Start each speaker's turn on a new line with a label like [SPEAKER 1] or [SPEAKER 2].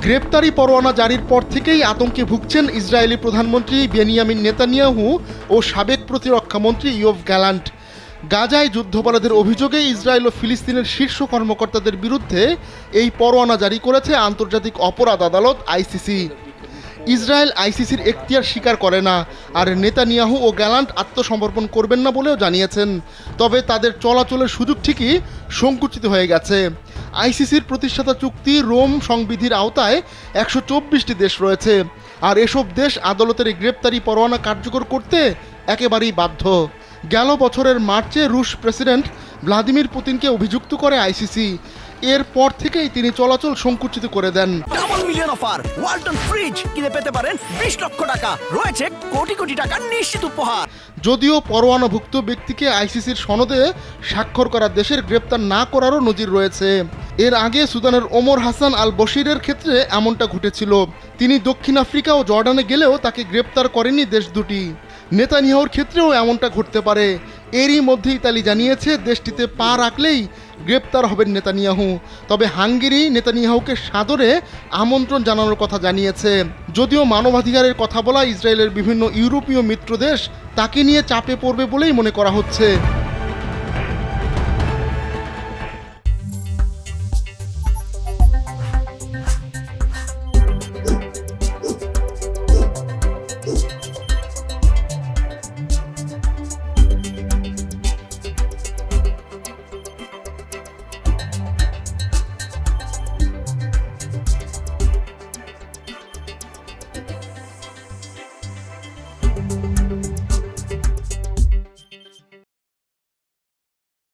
[SPEAKER 1] গ্রেপ্তারি পরোয়ানা জারির পর থেকেই আতঙ্কে ভুগছেন ইসরায়েলি প্রধানমন্ত্রী বেনিয়ামিন নেতানিয়াহু ও সাবেক প্রতিরক্ষামন্ত্রী ইয়োভ গ্যালান্ট। গাজায় যুদ্ধাপরাধের অভিযোগে ইসরায়েল ও ফিলিস্তিনের শীর্ষ কর্মকর্তাদের বিরুদ্ধে এই পরোয়ানা জারি করেছে আন্তর্জাতিক অপরাধ আদালত আইসিসি। ইসরায়েল আইসিসির এখতিয়ার স্বীকার করে না, আর নেতানিয়াহু ও গ্যালান্ট আত্মসমর্পণ করবেন না বলেও জানিয়েছেন। তবে তাদের চলাচলের সুযোগ ঠিকই সংকুচিত হয়ে গেছে। আইসিসির প্রতিষ্ঠাতা চুক্তি রোম সংবিধির আওতায় 124টি দেশ রয়েছে, আর এসব দেশ আদালতের গ্রেপ্তারি পরোয়ানা কার্যকর করতে একেবারেই বাধ্য। গেল বছরের মার্চে রুশ প্রেসিডেন্ট ভ্লাদিমির পুতিনকে অভিযুক্ত করে আইসিসি। এরপর থেকেই তিনি চলাচল সংকুচিত করে দেন।
[SPEAKER 2] Double million offer Walton fridge কিনে পেতে পারেন 20 লক্ষ টাকা, রয়েছে কোটি কোটি টাকার নিশ্চিত উপহার।
[SPEAKER 1] যদিও পরোয়ানাভুক্ত ব্যক্তিকে আইসিসির সনদে স্বাক্ষর করা দেশের গ্রেপ্তার না করারও নজির রয়েছে। এর আগে সুদানের ওমর হাসান আল বশিরের ক্ষেত্রে এমনটা ঘটেছিল। তিনি দক্ষিণ আফ্রিকা ও জর্ডানে গেলেও তাকে গ্রেপ্তার করেনি দেশ দুটি। নেতানিয়াহুর ক্ষেত্রেও এমনটা ঘটতে পারে। এরই মধ্যে ইতালি জানিয়েছে দেশটিতে পা রাখলেই গ্রেপ্তার হবেন নেতানিয়াহু। তবে হাঙ্গেরি নেতানিয়াহুকে সাদরে আমন্ত্রণ জানানোর কথা জানিয়েছে। যদিও মানবাধিকারের কথা বলা ইসরায়েলের বিভিন্ন ইউরোপীয় মিত্র দেশ তাকে নিয়ে চাপে পড়বে বলেই মনে করা হচ্ছে।